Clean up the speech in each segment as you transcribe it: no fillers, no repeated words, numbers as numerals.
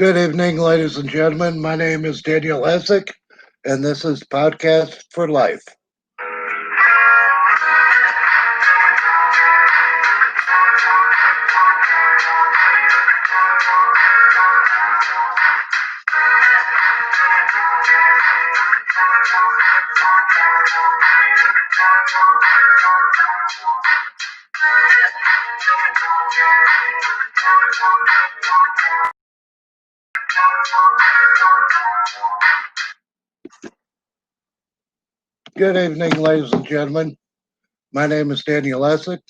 Good evening, ladies and gentlemen. My name is Daniel Essick, and this is Podcast for Life. Good evening, ladies and gentlemen. My name is Daniel Essick,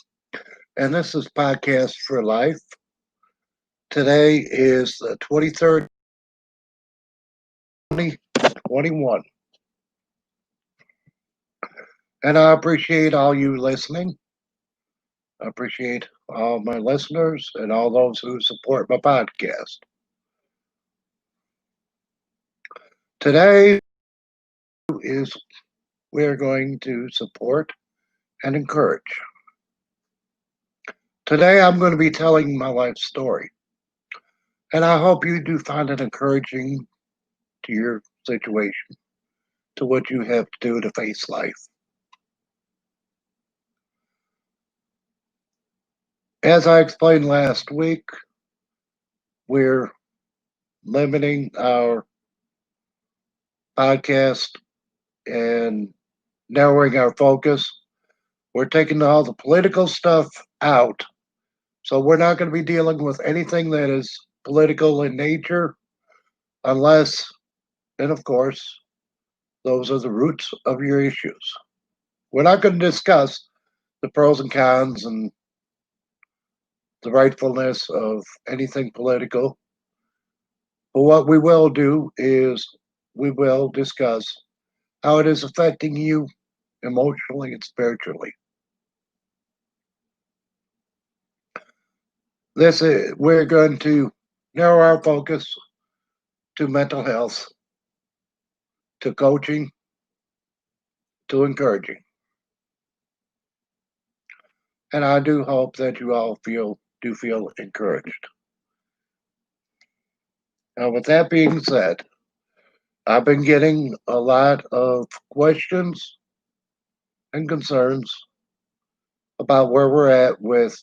and this is Podcast for Life. Today is the 23rd, 2021, and I appreciate all you listening. I appreciate all my listeners and all those who support my podcast. Today is we're going to support and encourage. Today I'm going to be telling my life story, and I hope you do find it encouraging to your situation, to what you have to do to face life. As I explained last week, we're limiting our podcast and narrowing our focus. We're taking all the political stuff out. So we're not going to be dealing with anything that is political in nature, unless, and of course, those are the roots of your issues. We're not going to discuss the pros and cons and the rightfulness of anything political. But what we will do is we will discuss how it is affecting you emotionally and spiritually. We're going to narrow our focus to mental health, to coaching, to encouraging. And I do hope that you all feel encouraged. Now, with that being said, I've been getting a lot of questions and concerns about where we're at with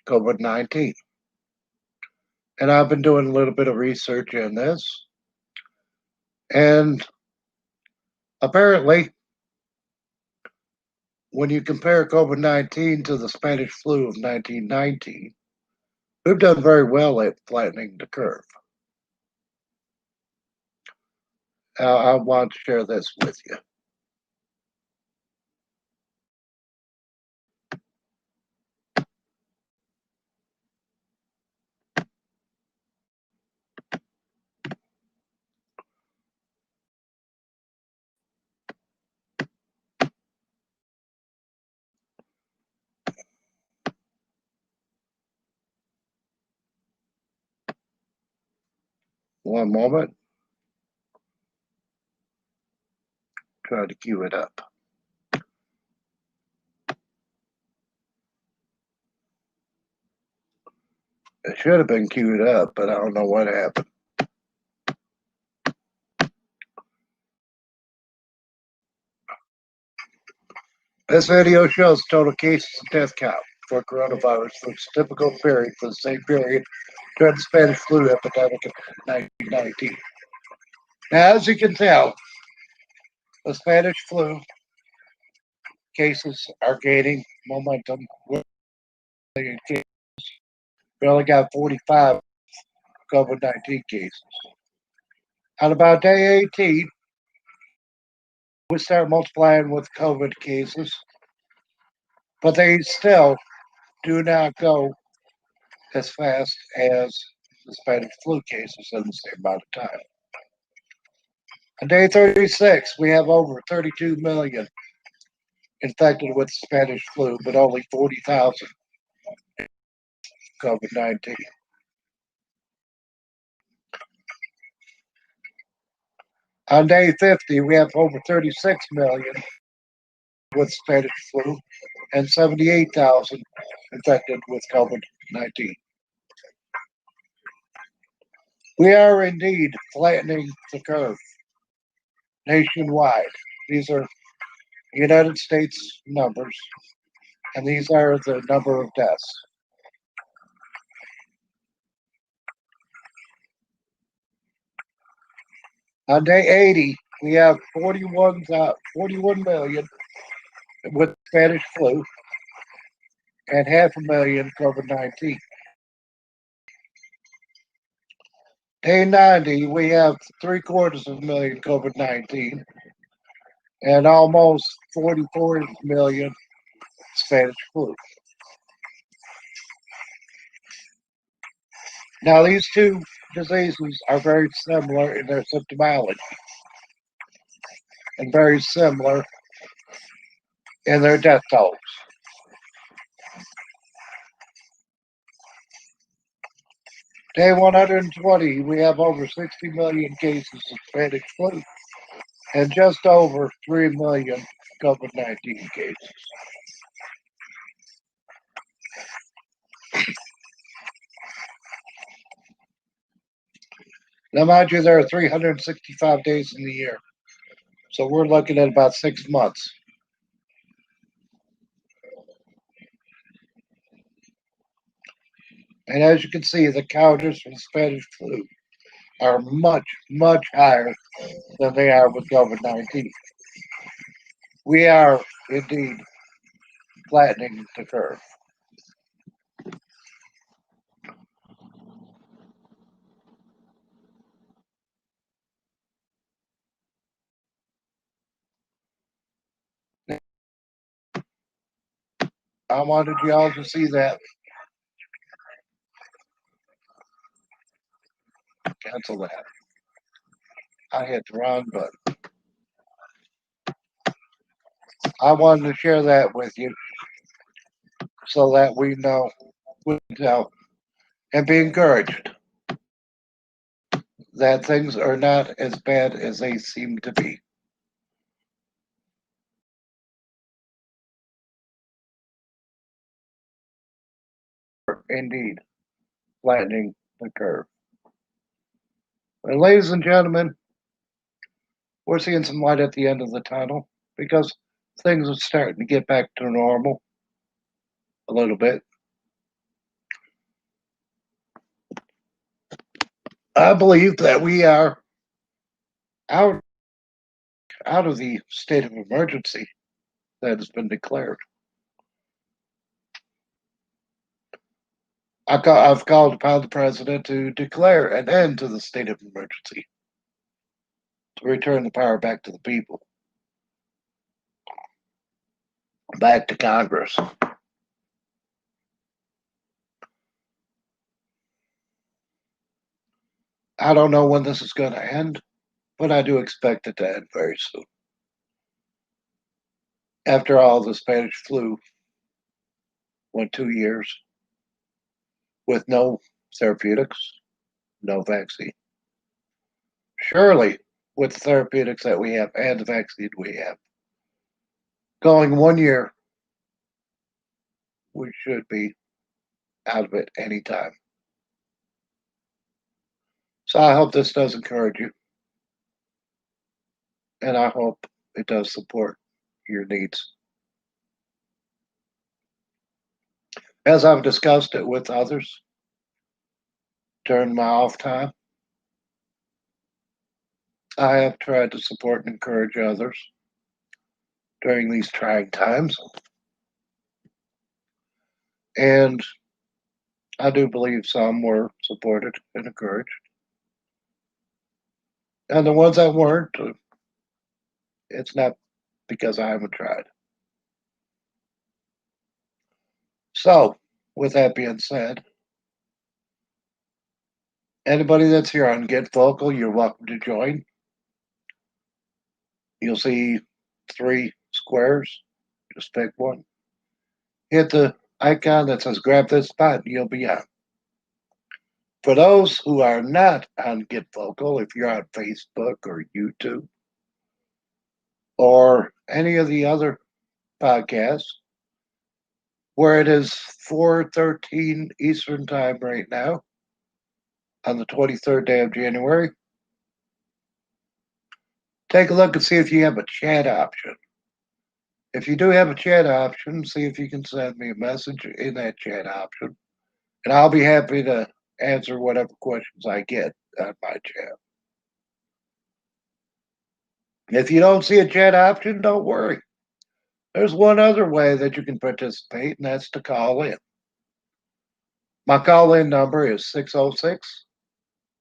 COVID-19. And I've been doing a little bit of research in this. And apparently, when you compare COVID-19 to the Spanish flu of 1919, we've done very well at flattening the curve. I want to share this with you. One moment. Try to cue it up. It should have been queued up, but I don't know what happened. This video shows total cases and death count for coronavirus for its typical period for the same period during the Spanish flu epidemic of 1919. Now, as you can tell, the Spanish flu cases are gaining momentum. We only got 45 COVID-19 cases. On about day 18, we start multiplying with COVID cases, but they still do not go as fast as the Spanish flu cases in the same amount of time. On day 36, we have over 32 million infected with Spanish flu, but only 40,000 COVID-19. On day 50, we have over 36 million with Spanish flu and 78,000 infected with COVID-19. We are indeed flattening the curve nationwide. These are United States numbers, and these are the number of deaths. On day 80, we have 41 million with Spanish flu and half a million COVID 19. Day 90, we have 3/4 of a million COVID 19 and almost 44 million Spanish flu. Now, these two diseases are very similar in their symptomology and very similar in their death tolls. Day 120, we have over 60 million cases of Spanish flu and just over 3 million COVID 19 cases. Now, mind you, there are 365 days in the year, so we're looking at about 6 months. And as you can see, the counters for the Spanish flu are much, much higher than they are with COVID 19. We are indeed flattening the curve. I wanted y'all to see that. Cancel that. I hit the wrong button. I wanted to share that with you so that we know, and be encouraged that things are not as bad as they seem to be. Indeed, flattening the curve. And ladies and gentlemen, we're seeing some light at the end of the tunnel because things are starting to get back to normal a little bit. I believe that we are out of the state of emergency that has been declared. I've called upon the president to declare an end to the state of emergency, to return the power back to the people, back to Congress. I don't know when this is going to end, but I do expect it to end very soon. After all, the Spanish flu went 2 years with no therapeutics, no vaccine. Surely, with the therapeutics that we have and the vaccine we have, going 1 year, we should be out of it anytime. So I hope this does encourage you, and I hope it does support your needs. As I've discussed it with others during my off time, I have tried to support and encourage others during these trying times. And I do believe some were supported and encouraged. And the ones that weren't, it's not because I haven't tried. So, with that being said, anybody that's here on Get Vocal, you're welcome to join. You'll see 3 squares. Just pick one. Hit the icon that says grab this spot and you'll be on. For those who are not on Get Vocal, if you're on Facebook or YouTube or any of the other podcasts, where it is 4:13 Eastern time right now, on the 23rd day of January. Take a look and see if you have a chat option. If you do have a chat option, see if you can send me a message in that chat option, and I'll be happy to answer whatever questions I get on my chat. If you don't see a chat option, don't worry. There's one other way that you can participate, and that's to call in. My call in number is 606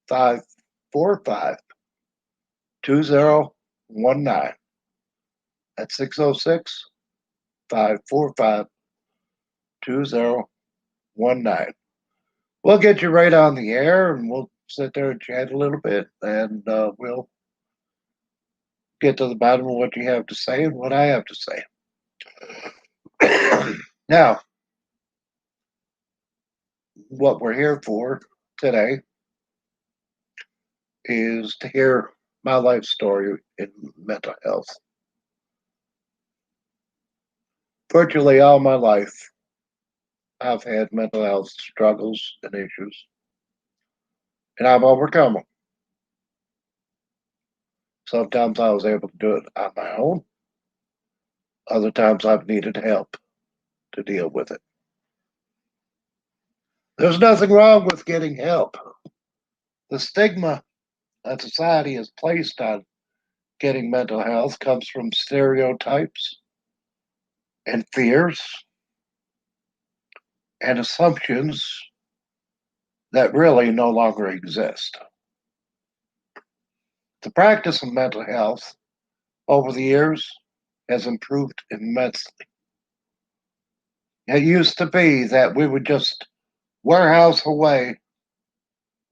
545 2019. That's 606 545 2019. We'll get you right on the air and we'll sit there and chat a little bit and we'll get to the bottom of what you have to say and what I have to say. Now, what we're here for today is to hear my life story in mental health. Virtually all my life, I've had mental health struggles and issues, and I've overcome them. Sometimes I was able to do it on my own. Other times I've needed help to deal with it. There's nothing wrong with getting help. The stigma that society has placed on getting mental health comes from stereotypes and fears and assumptions that really no longer exist. The practice of mental health over the years has improved immensely. It used to be that we would just warehouse away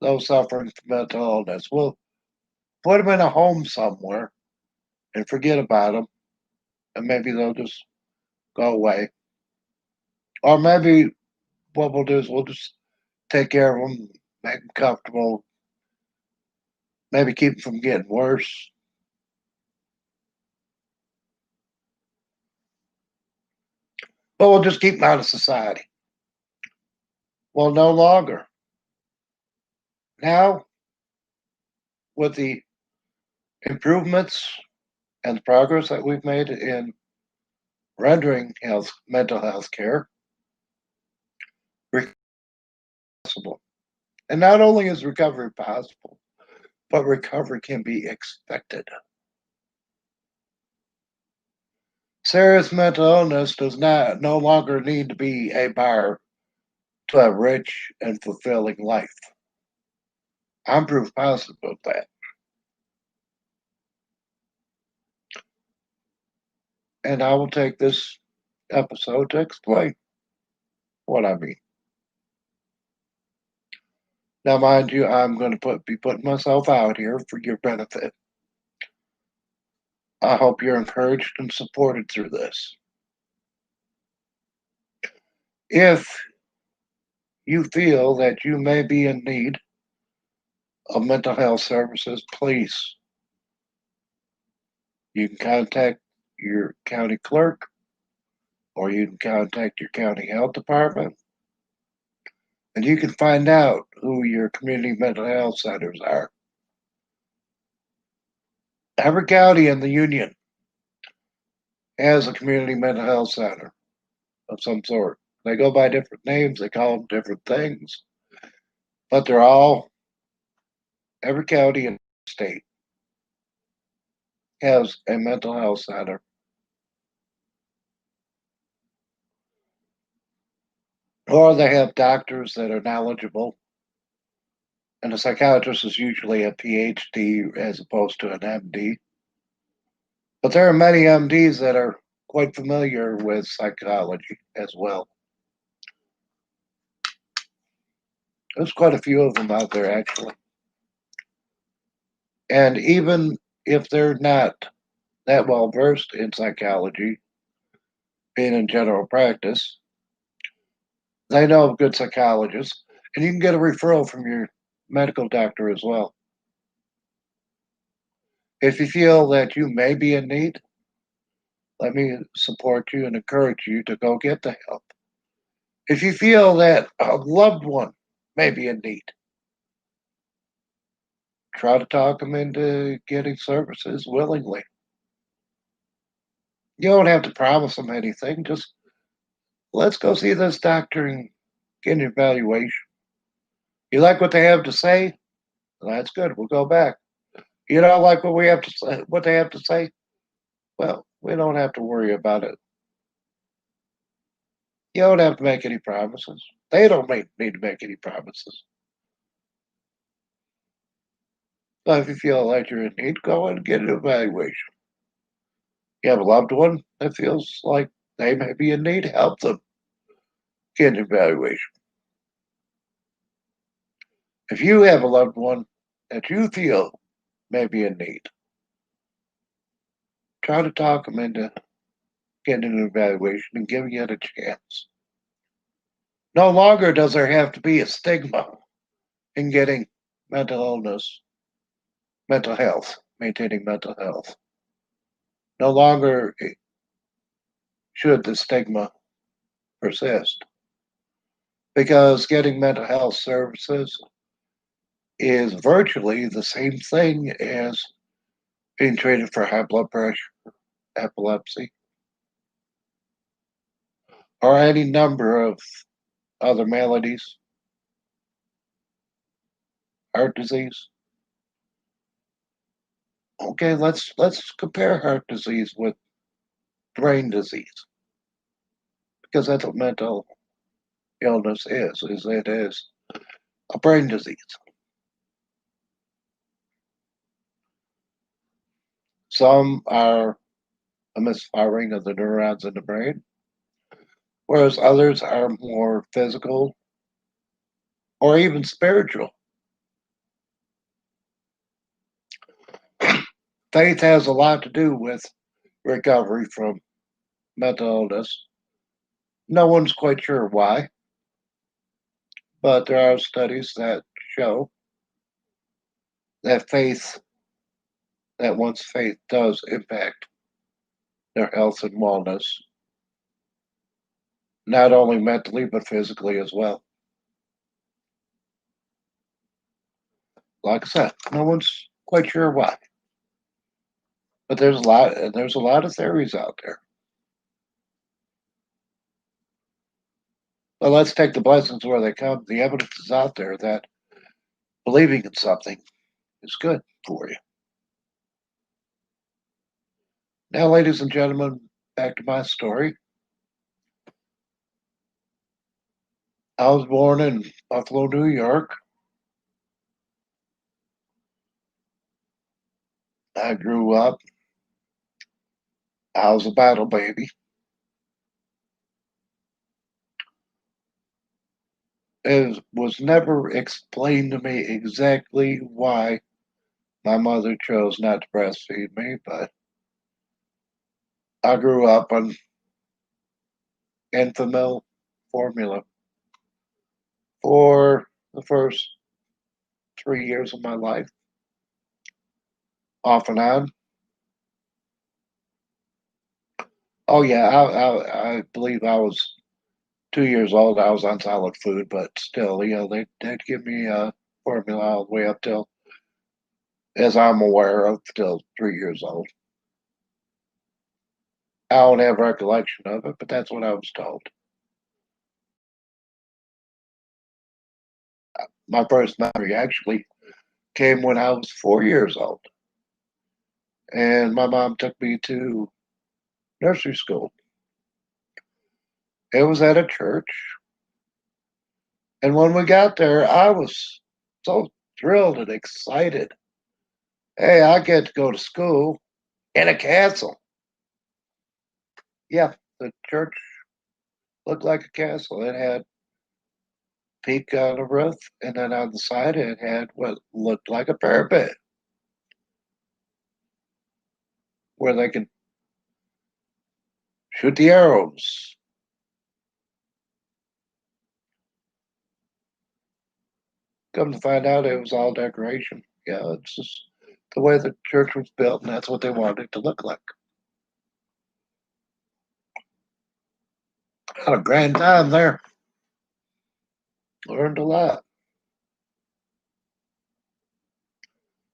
those suffering from mental illness. We'll put them in a home somewhere and forget about them, and maybe they'll just go away. Or maybe what we'll do is we'll just take care of them, make them comfortable, maybe keep them from getting worse. But we'll just keep them out of society. Well, no longer. Now, with the improvements and the progress that we've made in rendering mental health care possible. And not only is recovery possible, but recovery can be expected. Serious mental illness does not no longer need to be a bar to a rich and fulfilling life. I'm proof positive of that. And I will take this episode to explain what I mean. Now, mind you, I'm going to be putting myself out here for your benefit. I hope you're encouraged and supported through this. If you feel that you may be in need of mental health services, please, you can contact your county clerk or you can contact your county health department and you can find out who your community mental health centers are. Every county in the union has a community mental health center of some sort. They go by different names, they call them different things, but they're all, every county in the state has a mental health center. Or they have doctors that are knowledgeable, and a psychiatrist is usually a PhD as opposed to an MD. But there are many MDs that are quite familiar with psychology as well. There's quite a few of them out there, actually. And even if they're not that well versed in psychology, being in general practice, they know of good psychologists, and you can get a referral from your medical doctor as well. If you feel that you may be in need, let me support you and encourage you to go get the help. If you feel that a loved one may be in need, Try to talk them into getting services willingly. You don't have to promise them anything. Just let's go see this doctor and get an evaluation. You like what they have to say? Well, that's good. We'll go back. You don't like what we have to say, what they have to say? Well, we don't have to worry about it. You don't have to make any promises. They don't need to make any promises. But if you feel like you're in need, go and get an evaluation. You have a loved one that feels like they may be in need, help them get an evaluation. If you have a loved one that you feel may be in need, try to talk them into getting an evaluation and giving it a chance. No longer does there have to be a stigma in getting mental illness, mental health, maintaining mental health. No longer should the stigma persist because getting mental health services is virtually the same thing as being treated for high blood pressure, epilepsy, or any number of other maladies, heart disease. Okay, let's compare heart disease with brain disease because that's what mental illness is it is a brain disease. Some are a misfiring of the neurons in the brain, whereas others are more physical or even spiritual. Faith has a lot to do with recovery from mental illness. No one's quite sure why, but there are studies that show that one's faith does impact their health and wellness, not only mentally, but physically as well. Like I said, no one's quite sure why, but there's a lot of theories out there. But let's take the blessings where they come. The evidence is out there that believing in something is good for you. Now, ladies and gentlemen, back to my story. I was born in Buffalo, New York. I grew up. I was a battle baby. It was never explained to me exactly why my mother chose not to breastfeed me, but I grew up on Enfamil formula for the first 3 years of my life, off and on. Oh yeah, I believe I was 2 years old. I was on solid food, but still, they'd give me formula all the way up till, as I'm aware of, till 3 years old. I don't have recollection of it, but that's what I was told. My first memory actually came when I was 4 years old, and my mom took me to nursery school. It was at a church, and when we got there, I was so thrilled and excited. Hey, I get to go to school in a castle. Yeah, the church looked like a castle. It had peak on the roof, and then on the side, it had what looked like a parapet where they could shoot the arrows. Come to find out, it was all decoration. Yeah, it's just the way the church was built, and that's what they wanted it to look like. Had a grand time there. Learned a lot.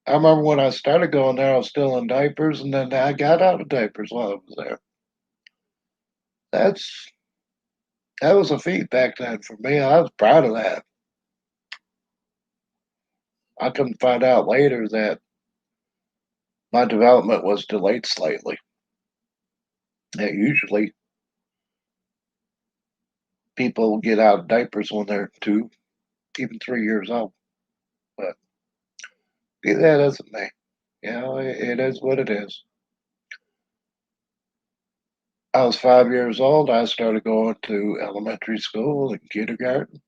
I remember when I started going there, I was still in diapers, and then I got out of diapers while I was there. That's that was a feat back then for me. I was proud of that. I couldn't find out later that my development was delayed slightly. Yeah, usually people get out of diapers when they're 2, even 3 years old. But that isn't me. You know, it is what it is. I was 5 years old. I started going to elementary school and kindergarten.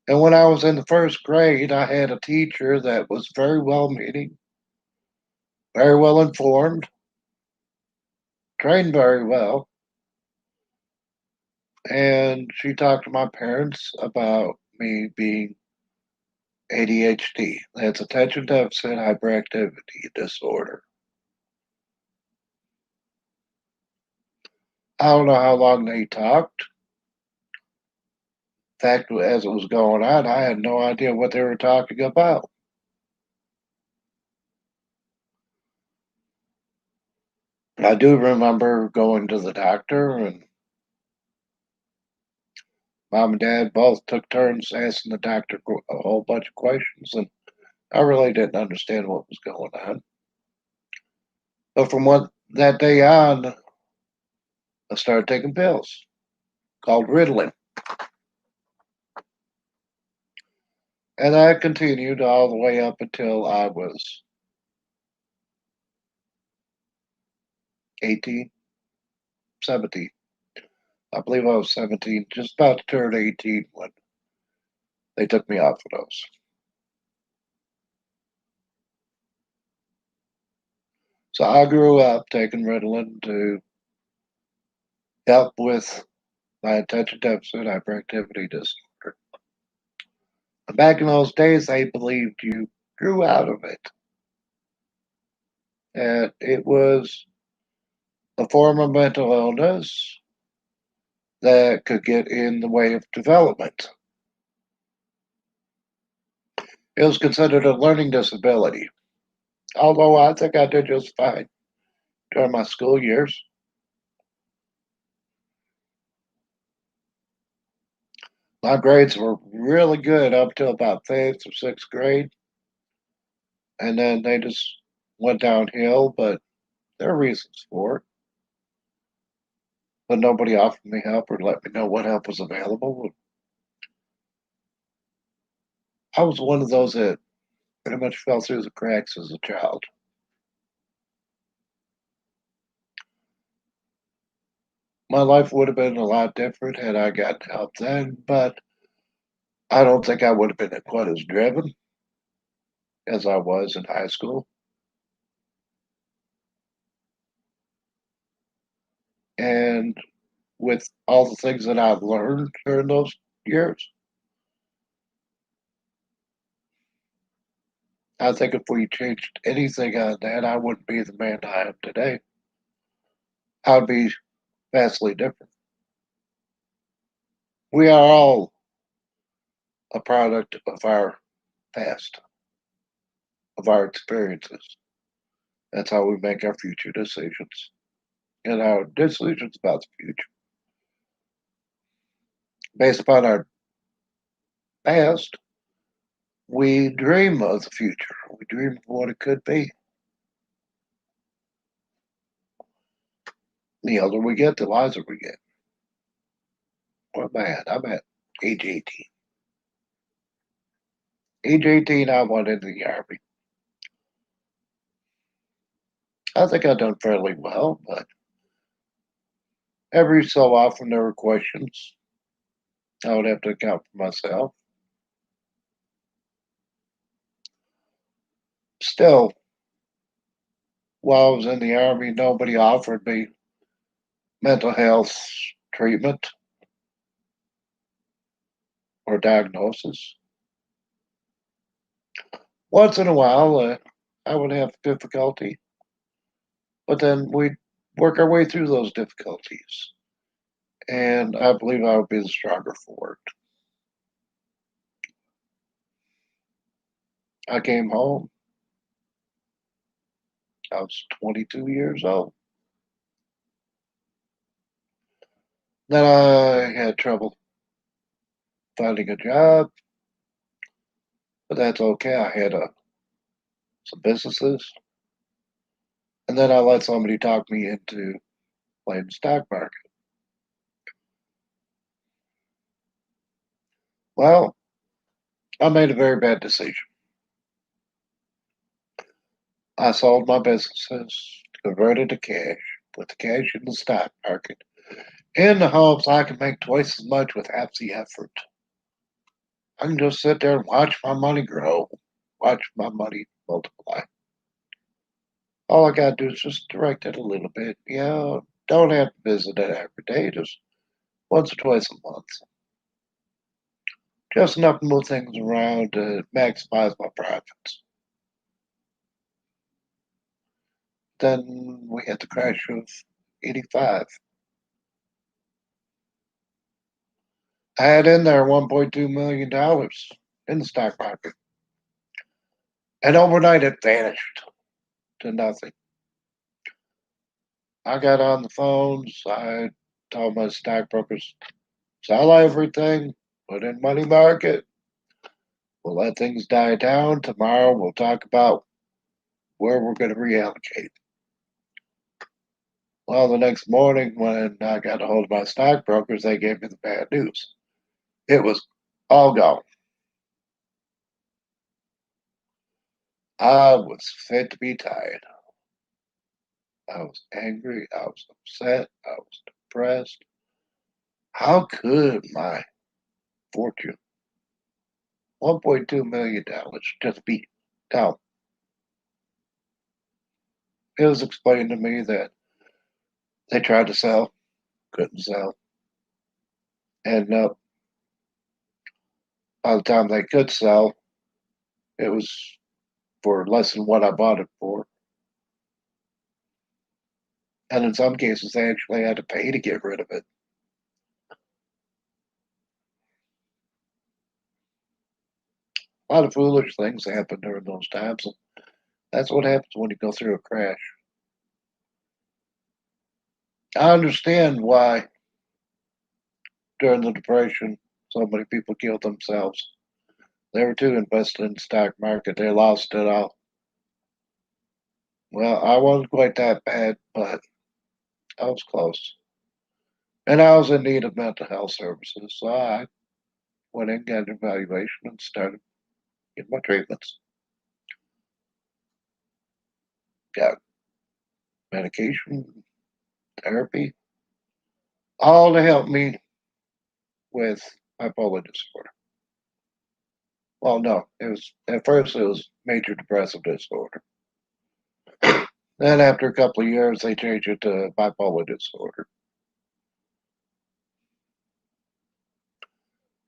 And when I was in the first grade, I had a teacher that was very well meaning, very well informed, trained very well. And she talked to my parents about me being ADHD. That's attention deficit hyperactivity disorder. I don't know how long they talked. In fact, as it was going on, I had no idea what they were talking about. I do remember going to the doctor, and mom and dad both took turns asking the doctor a whole bunch of questions, and I really didn't understand what was going on. But from that day on, I started taking pills called Ritalin, and I continued all the way up until I was 18, 17. I believe I was 17, just about to turn 18 when they took me off of those. So I grew up taking Ritalin to help with my attention deficit hyperactivity disorder. And back in those days, they believed you grew out of it. And it was a form of mental illness that could get in the way of development. It was considered a learning disability, although I think I did just fine during my school years. My grades were really good up till about fifth or sixth grade, and then they just went downhill, but there are reasons for it. But nobody offered me help or let me know what help was available. I was one of those that pretty much fell through the cracks as a child. My life would have been a lot different had I gotten help then, but I don't think I would have been quite as driven as I was in high school. And with all the things that I've learned during those years, I think if we changed anything on that, I wouldn't be the man I am today. I would be vastly different. We are all a product of our past, of our experiences. That's how we make our future decisions and our decisions about the future. Based upon our past, we dream of the future. We dream of what it could be. The older we get, the wiser we get. Well, man, I'm at age 18. Age 18, I went into the Army. I think I've done fairly well, but every so often there were questions I would have to account for myself. Still, while I was in the Army, nobody offered me mental health treatment or diagnosis. Once in a while, I would have difficulty, but then we'd work our way through those difficulties. And I believe I would be the stronger for it. I came home. I was 22 years old. Then I had trouble finding a job, but that's okay. I had some businesses, and then I let somebody talk me into playing the stock market. Well, I made a very bad decision. I sold my businesses, converted to cash, put the cash in the stock market, in the hopes I can make twice as much with half the effort. I can just sit there and watch my money grow, watch my money multiply. All I gotta do is just direct it a little bit. Don't have to visit it every day, just once or twice a month. Just enough to move things around to maximize my profits. Then we had the crash of 85. I had in there $1.2 million in the stock market. And overnight it vanished to nothing. I got on the phones. I told my stockbrokers, sell everything, put in money market. We'll let things die down. Tomorrow we'll talk about where we're going to reallocate. Well, the next morning when I got a hold of my stockbrokers, they gave me the bad news. It was all gone. I was fit to be tied. I was angry. I was upset. I was depressed. How could my fortune, $1.2 million, just be down? It was explained to me that they tried to sell, couldn't sell. And by the time they could sell, it was for less than what I bought it for. And in some cases, they actually had to pay to get rid of it. A lot of foolish things happen during those times. And that's what happens when you go through a crash. I understand why during the Depression so many people killed themselves. They were too invested in the stock market. They lost it all. Well, I wasn't quite that bad, but I was close. And I was in need of mental health services. So I went in, got an evaluation, and started getting my treatments. Got medication, therapy, all to help me with bipolar disorder. Well, no, it was at first it was major depressive disorder. Then after a couple of years, they changed it to bipolar disorder.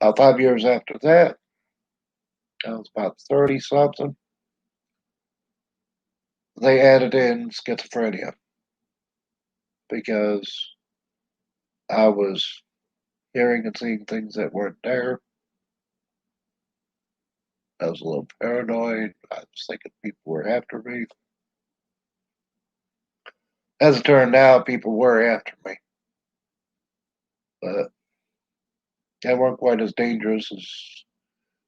5 years after that, I was about 30 something. They added in schizophrenia because I was hearing and seeing things that weren't there. I was a little paranoid. I was thinking people were after me. As it turned out, people were after me, but they weren't quite as dangerous as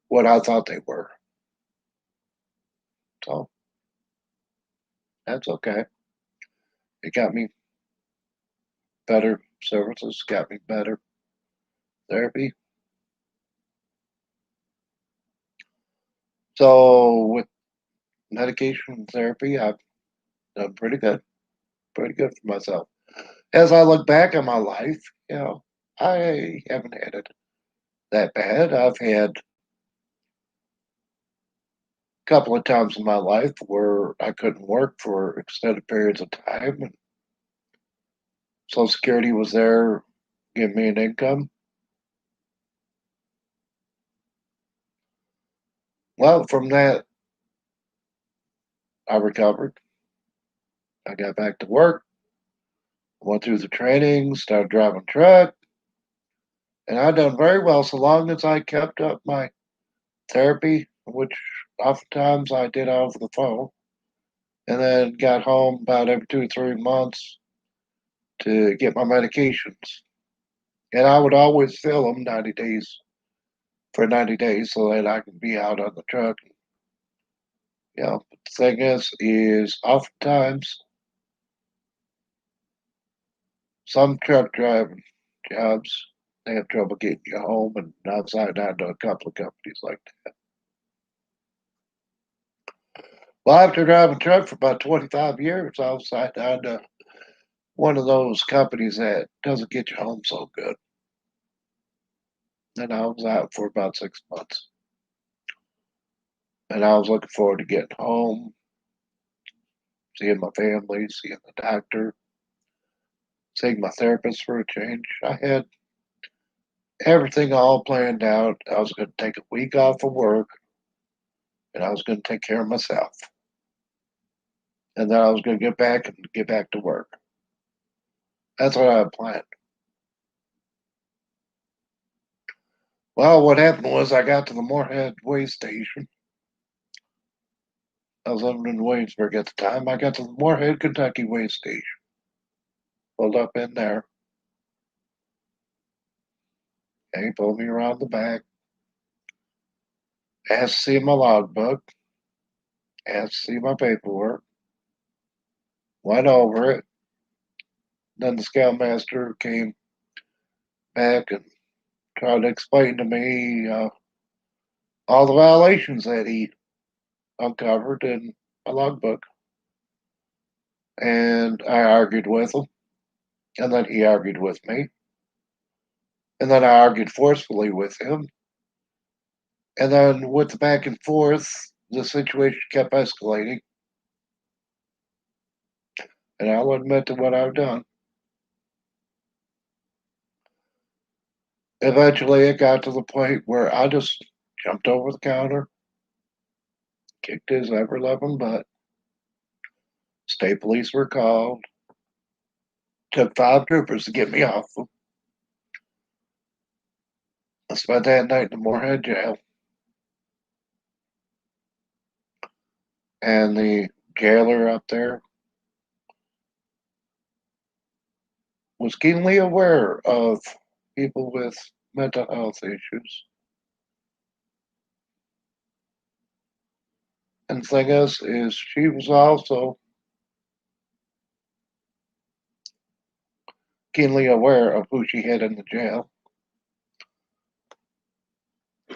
what I thought they were. So that's okay. It got me better services, got me better therapy. So with medication and therapy, I've done pretty good for myself. As I look back on my life, I haven't had it that bad. I've had a couple of times in my life where I couldn't work for extended periods of time, and Social Security was there, giving me an income. Well, from that, I recovered. I got back to work, went through the training, started driving truck, and I done very well so long as I kept up my therapy, which oftentimes I did over the phone. and then got home about every 2 or 3 months to get my medications. And I would always fill them 90 days for 90 days so that I can be out on the truck. But the thing is oftentimes some truck driving jobs, they have trouble getting you home, and I've signed on to a couple of companies like that. Well, after driving truck for about 25 years, I was signed on to one of those companies that doesn't get you home so good. And I was out for about 6 months. And I was looking forward to getting home, seeing my family, seeing the doctor, seeing my therapist for a change. I had everything all planned out. I was going to take a week off of work, and I was going to take care of myself. And then I was going to get back to work. That's what I had planned. Well, what happened was I got to the Moorhead way station. I was living in Williamsburg at the time. I got to the Moorhead, Kentucky way station. Pulled up in there, and he pulled me around the back, asked to see my logbook, asked to see my paperwork, went over it. Then the scoutmaster came back and tried to explain to me all the violations that he uncovered in my logbook. And I argued with him, and then he argued with me, and then I argued forcefully with him. And then with the back and forth, the situation kept escalating, and I'll admit to what I've done. Eventually, it got to the point where I just jumped over the counter, kicked his ever loving butt. State police were called, took 5 troopers to get me off them. I spent that night in the Moorhead jail, and the jailer up there was keenly aware of people with mental health issues. And the thing is she was also keenly aware of who she had in the jail.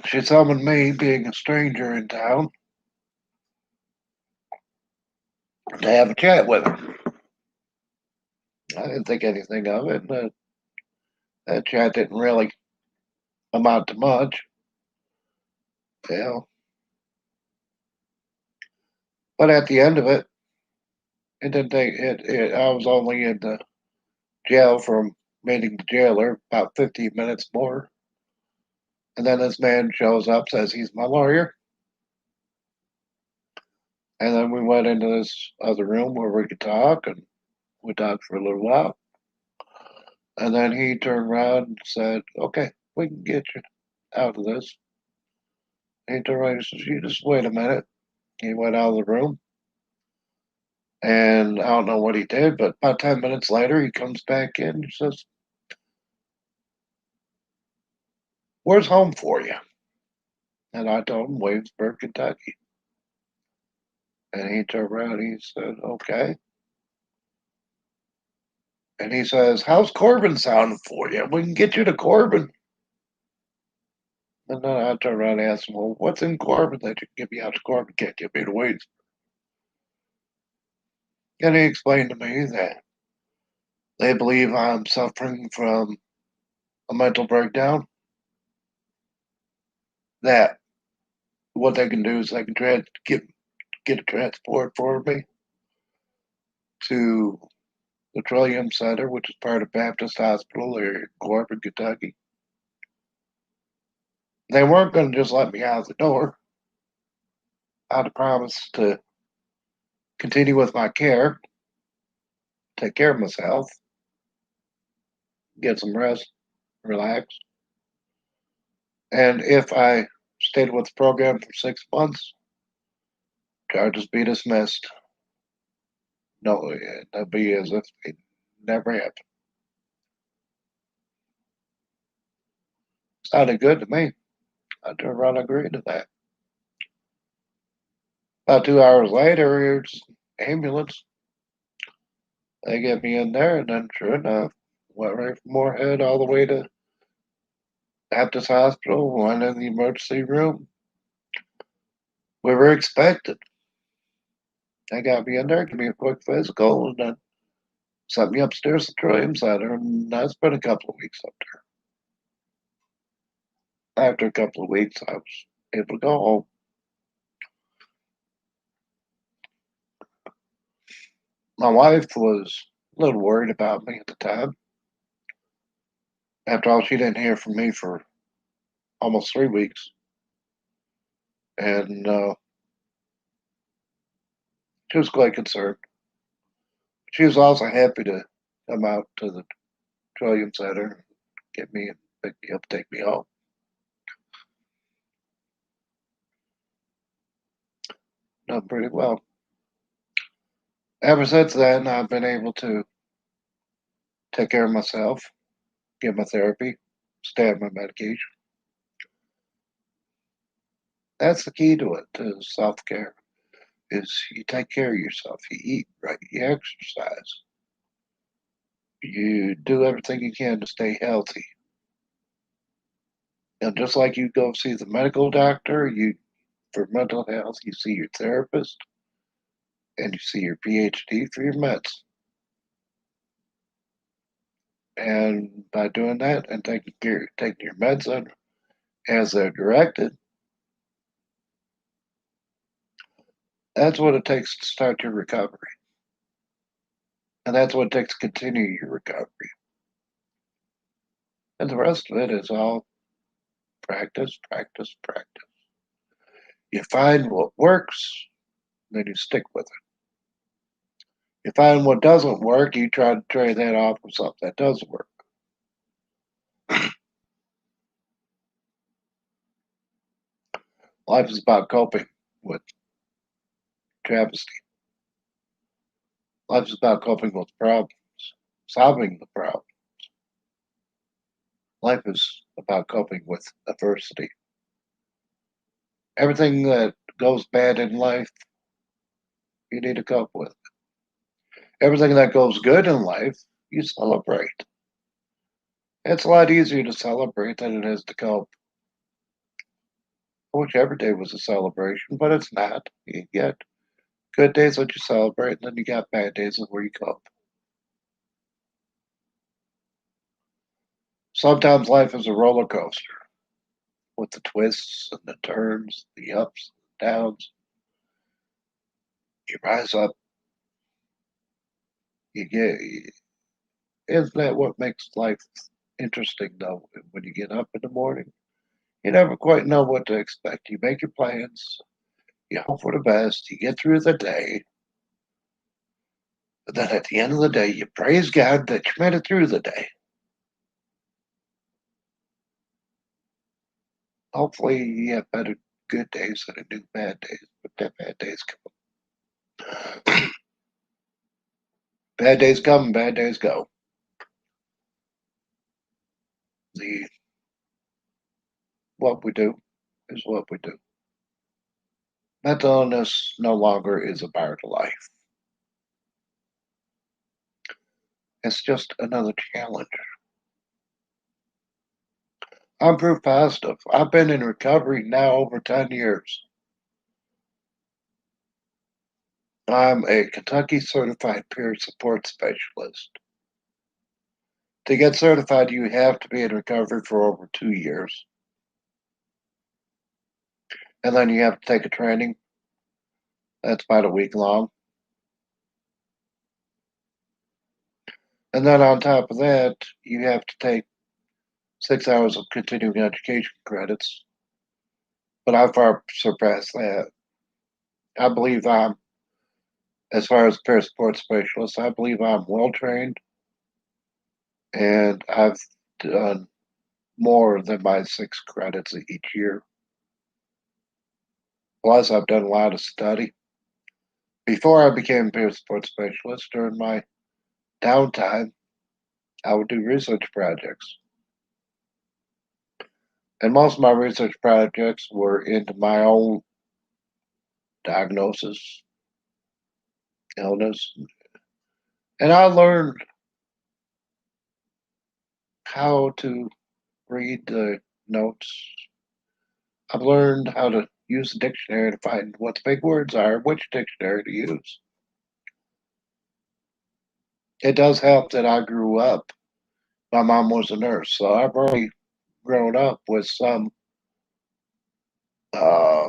She summoned me, being a stranger in town, to have a chat with her. I didn't think anything of it. That chat didn't really amount to much. Yeah. But at the end of it, it didn't take it. I was only in the jail from meeting the jailer about 15 minutes more. And then this man shows up, says he's my lawyer. And then we went into this other room where we could talk, and we talked for a little while. And then he turned around and said, "Okay, we can get you out of this." He turned around and said, "You just wait a minute." He went out of the room, and I don't know what he did, but about 10 minutes later, he comes back in and says, "Where's home for you?" And I told him, "Williamsburg, Kentucky." And he turned around and he said, "Okay." And he says, "How's Corbin sounding for you? We can get you to Corbin." And then I turned around and asked him, "Well, what's in Corbin that you can get me out to Corbin? Can't get me to Williamsburg." And he explained to me that they believe I'm suffering from a mental breakdown, that what they can do is they can get a transport for me to the Trillium Center, which is part of Baptist Hospital there in Corbin, Kentucky. They weren't going to just let me out the door. I had promised to continue with my care, take care of myself, get some rest, relax. And if I stayed with the program for 6 months, charges be dismissed. No, that'd be as if it never happened. Sounded good to me. I turn around and agree to that. About 2 hours later, here's ambulance. They get me in there, and then sure enough, went right from Moorhead all the way to Baptist Hospital, went in the emergency room. We were expected. They got me in there, give me a quick physical, and then sent me upstairs to Trillium Center, and I spent a couple of weeks up there. After a couple of weeks, I was able to go home. My wife was a little worried about me at the time. After all, she didn't hear from me for almost 3 weeks, and she was quite concerned. She was also happy to come out to the Trillium Center, get me and pick me up, take me home. Done pretty well. Ever since then, I've been able to take care of myself, get my therapy, stay on my medication. That's the key to it, to self-care, is you take care of yourself. You eat right, you exercise, you do everything you can to stay healthy. And just like you go see the medical doctor, you for mental health, you see your therapist, and you see your PhD for your meds. And by doing that and taking your meds as they're directed, that's what it takes to start your recovery. And that's what it takes to continue your recovery. And the rest of it is all practice, practice, practice. You find what works, then you stick with it. You find what doesn't work, you try to trade that off with something that does work. Life is about coping with travesty. Life is about coping with problems, solving the problem. Life is about coping with adversity. Everything that goes bad in life, you need to cope with. Everything that goes good in life, you celebrate. It's a lot easier to celebrate than it is to cope. I wish every day was a celebration, but it's not. You get good days that you celebrate, and then you got bad days where you cope. Sometimes life is a roller coaster with the twists and the turns, the ups and downs. You rise up, you get. Isn't that what makes life interesting, though? When you get up in the morning, you never quite know what to expect. You make your plans, you hope for the best, you get through the day, but then at the end of the day, you praise God that you made it through the day. Hopefully, you have better good days than you do bad days, but that bad days come. Bad days come, bad days go. The What we do is what we do. Mental illness no longer is a part of life. It's just another challenge. I'm proof positive. I've been in recovery now over 10 years. I'm a Kentucky certified peer support specialist. To get certified, you have to be in recovery for over 2 years. And then you have to take a training. That's about a week long. And then on top of that, you have to take 6 hours of continuing education credits. But I've far surpassed that. I believe as far as peer support specialist, I believe I'm well trained and I've done more than my 6 credits each year. Plus, I've done a lot of study. Before I became a peer support specialist, during my downtime, I would do research projects. And most of my research projects were into my own diagnosis, illness. And I learned how to read the notes. I've learned how to use the dictionary to find what the big words are, which dictionary to use. It does help that I grew up. My mom was a nurse, so I've already grown up with some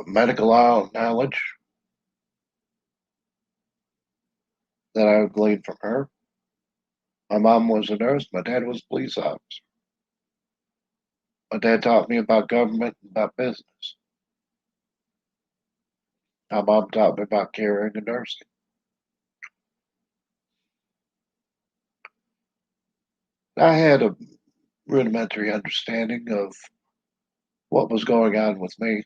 medical knowledge that I gleaned from her. My mom was a nurse. My dad was a police officer. My dad taught me about government and about business. My mom taught me about caring and nursing. I had a rudimentary understanding of what was going on with me,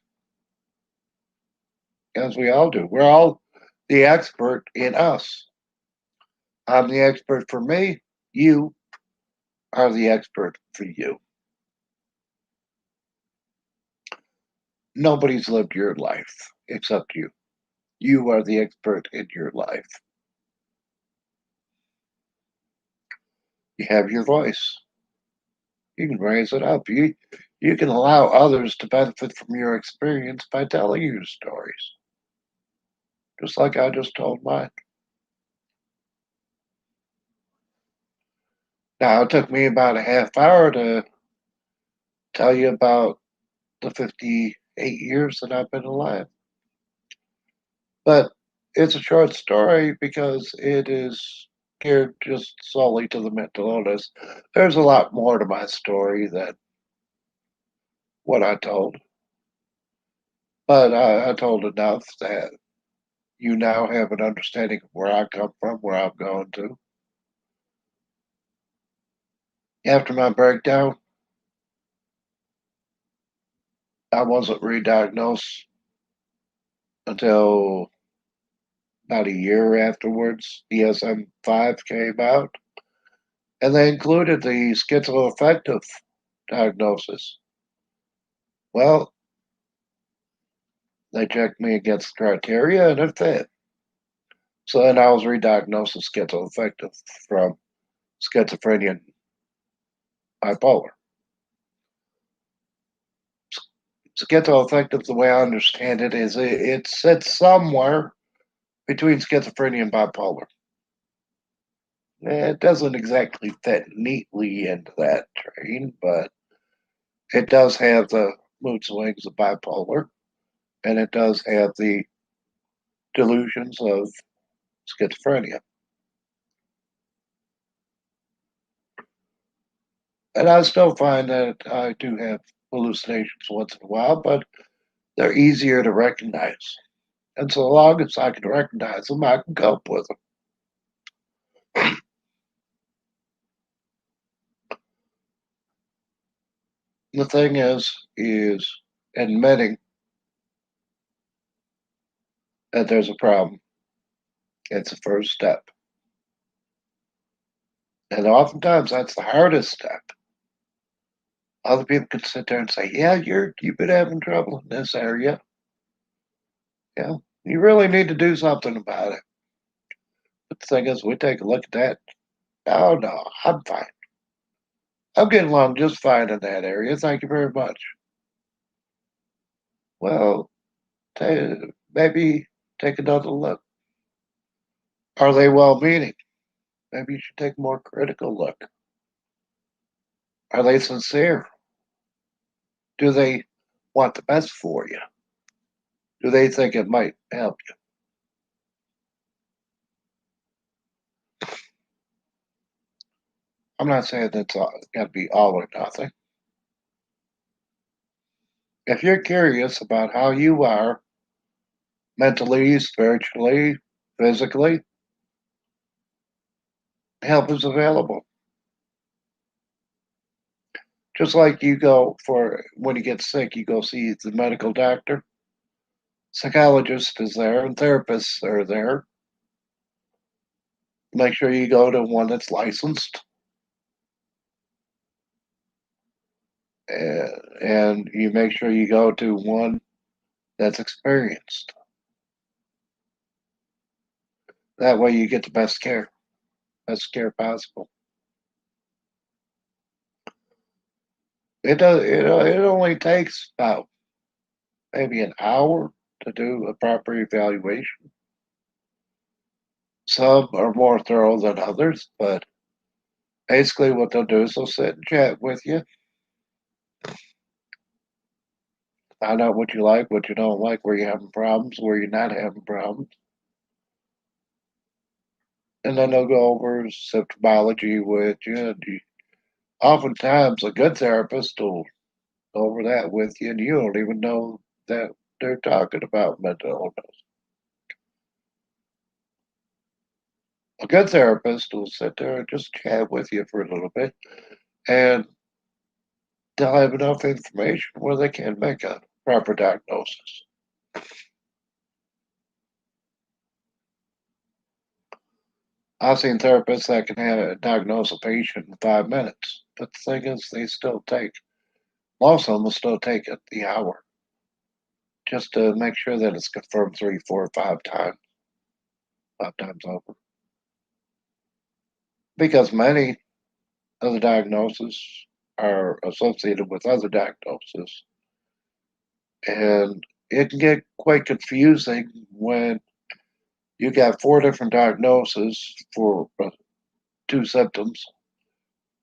as we all do. We're all the expert in us. I'm the expert for me. You are the expert for you. Nobody's lived your life except you. You are the expert in your life. You have your voice. You can raise it up. You can allow others to benefit from your experience by telling your stories, just like I just told mine. Now, it took me about a half hour to tell you about the 58 years that I've been alive. But it's a short story because it is geared just solely to the mental illness. There's a lot more to my story than what I told, but I told enough that you now have an understanding of where I come from, where I'm going to. After my breakdown, I wasn't re-diagnosed until about a year afterwards. DSM-5 came out, and they included the schizoaffective diagnosis. Well, they checked me against criteria, and it fit. So then I was re-diagnosed as schizoaffective from schizophrenia and bipolar. Schizoaffective, the way I understand it, is it sits somewhere between schizophrenia and bipolar. It doesn't exactly fit neatly into that train, but it does have the mood swings of bipolar, and it does have the delusions of schizophrenia. And I still find that I do have hallucinations once in a while, but they're easier to recognize. And so long as I can recognize them, I can cope with them. The thing is admitting that there's a problem. It's the first step. And oftentimes that's the hardest step. Other people could sit there and say, yeah, you've been having trouble in this area. Yeah, you really need to do something about it. But the thing is, we take a look at that. Oh no, I'm fine. I'm getting along just fine in that area. Thank you very much. Well, maybe take another look. Are they well meaning? Maybe you should take a more critical look. Are they sincere? Do they want the best for you? Do they think it might help you? I'm not saying that's got to be all or nothing. If you're curious about how you are mentally, spiritually, physically, help is available. Just like you go for when you get sick, you go see the medical doctor. Psychologist is there and therapists are there. Make sure you go to one that's licensed, and you make sure you go to one that's experienced. That way you get the best care possible. It does. It only takes about maybe an hour to do a proper evaluation. Some are more thorough than others, but basically what they'll do is they'll sit and chat with you, find out what you like, what you don't like, where you're having problems, where you're not having problems, and then they'll go over symptomology with you. Oftentimes, a good therapist will go over that with you, and you don't even know that they're talking about mental illness. A good therapist will sit there and just chat with you for a little bit, and they'll have enough information where they can make a proper diagnosis. I've seen therapists that can diagnose a patient in 5 minutes, but the thing is, most of them will still take it the hour just to make sure that it's confirmed three, four, five times over. Because many of the diagnoses are associated with other diagnoses, and it can get quite confusing when you got four different diagnoses for two symptoms,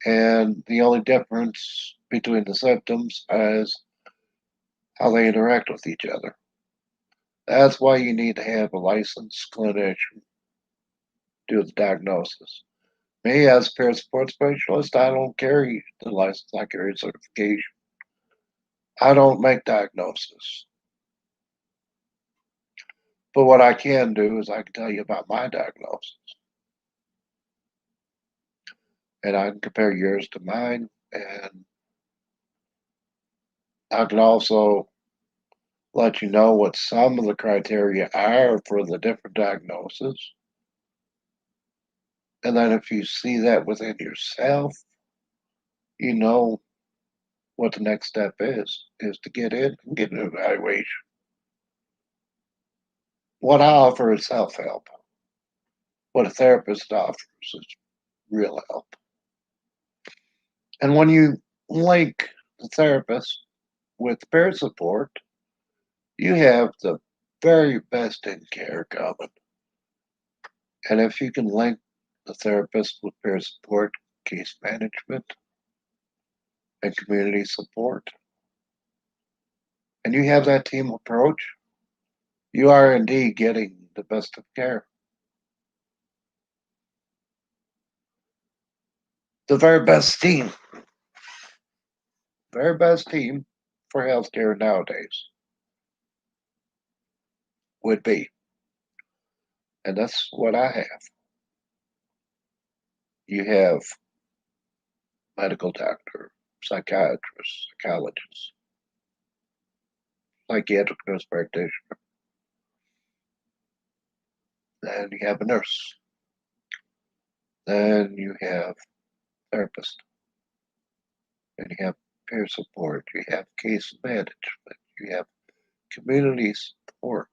and the only difference between the symptoms is how they interact with each other. That's why you need to have a licensed clinician do the diagnosis. Me, as a peer support specialist, I don't carry the license, I carry certification. I don't make diagnoses. But what I can do is I can tell you about my diagnosis, and I can compare yours to mine, and I can also let you know what some of the criteria are for the different diagnoses. And then if you see that within yourself, you know what the next step is to get in and get an evaluation. What I offer is self-help. What a therapist offers is real help. And when you link the therapist with peer support, you have the very best in care coming. And if you can link the therapist with peer support, case management, and community support, and you have that team approach, you are indeed getting the best of care. The very best team for healthcare nowadays would be, and that's what I have. You have medical doctor, psychiatrist, psychologist, psychiatric nurse practitioner, then you have a nurse, then you have therapist, then you have peer support, you have case management, you have community support,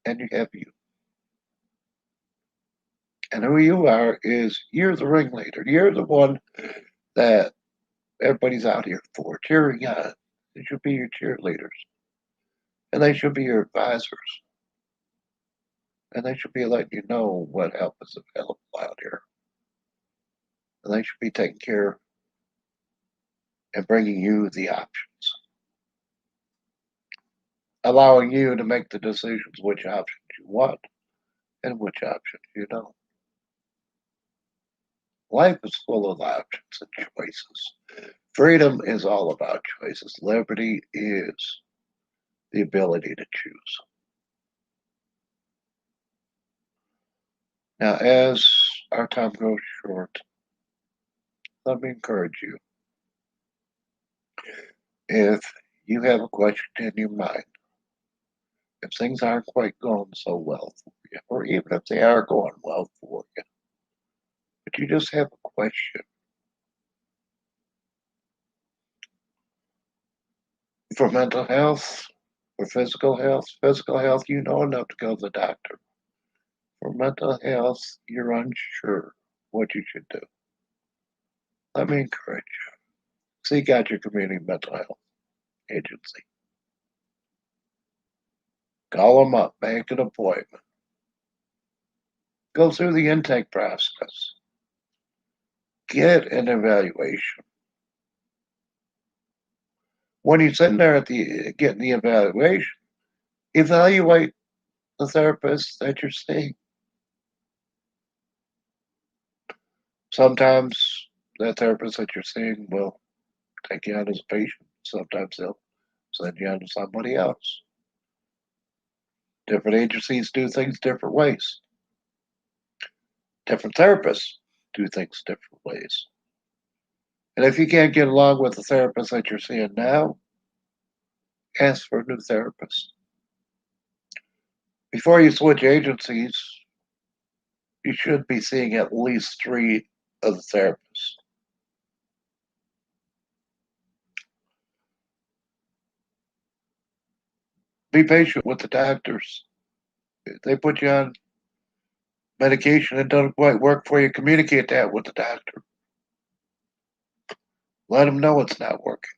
and you have you. And who you are is you're the ringleader. You're the one that everybody's out here for, cheering on. They should be your cheerleaders, and they should be your advisors, and they should be letting you know what help is available out here. And they should be taking care and bringing you the options, allowing you to make the decisions which options you want and which options you don't. Life is full of options and choices. Freedom is all about choices. Liberty is the ability to choose. Now, as our time grows short, let me encourage you. If you have a question in your mind, if things aren't quite going so well for you, or even if they are going well for you, but you just have a question for mental health, for physical health, you know enough to go to the doctor. For mental health, you're unsure what you should do. Let me encourage you. Seek out your community mental health agency. Call them up, make an appointment. Go through the intake process. Get an evaluation. When you're sitting there at getting the evaluation, evaluate the therapist that you're seeing. Sometimes that therapist that you're seeing will take you on as a patient. Sometimes they'll send you on to somebody else. Different agencies do things different ways. Different therapists do things different ways. And if you can't get along with the therapist that you're seeing now, ask for a new therapist. Before you switch agencies, you should be seeing at least 3 of the therapists. Be patient with the doctors. If they put you on medication that doesn't quite work for you, communicate that with the doctor. Let them know it's not working.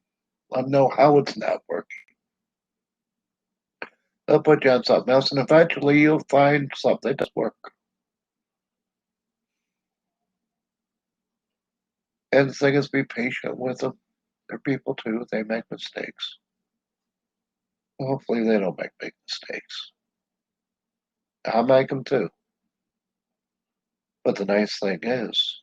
Let them know how it's not working. They'll put you on something else, and eventually you'll find something that does work. And the thing is, be patient with them. They're people too. They make mistakes. Hopefully, they don't make big mistakes. I make them too. But the nice thing is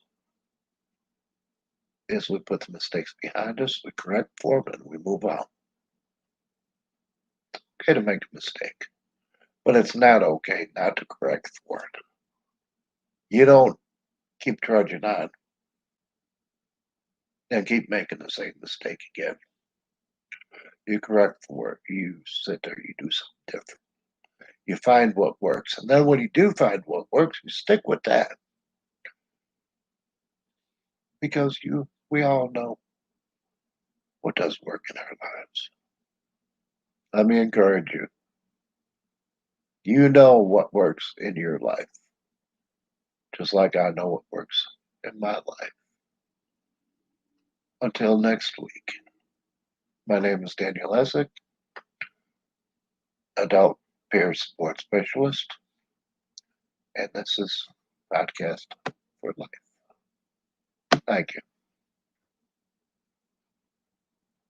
we put the mistakes behind us, we correct for them, and we move on. Okay to make a mistake, but it's not okay not to correct for it. You don't keep trudging on and keep making the same mistake again. You correct for it. You sit there, you do something different. You find what works. And then when you do find what works, you stick with that. Because we all know what does work in our lives. Let me encourage you. You know what works in your life, just like I know what works in my life. Until next week, my name is Daniel Essick, adult peer support specialist, and this is Podcast for Life. Thank you.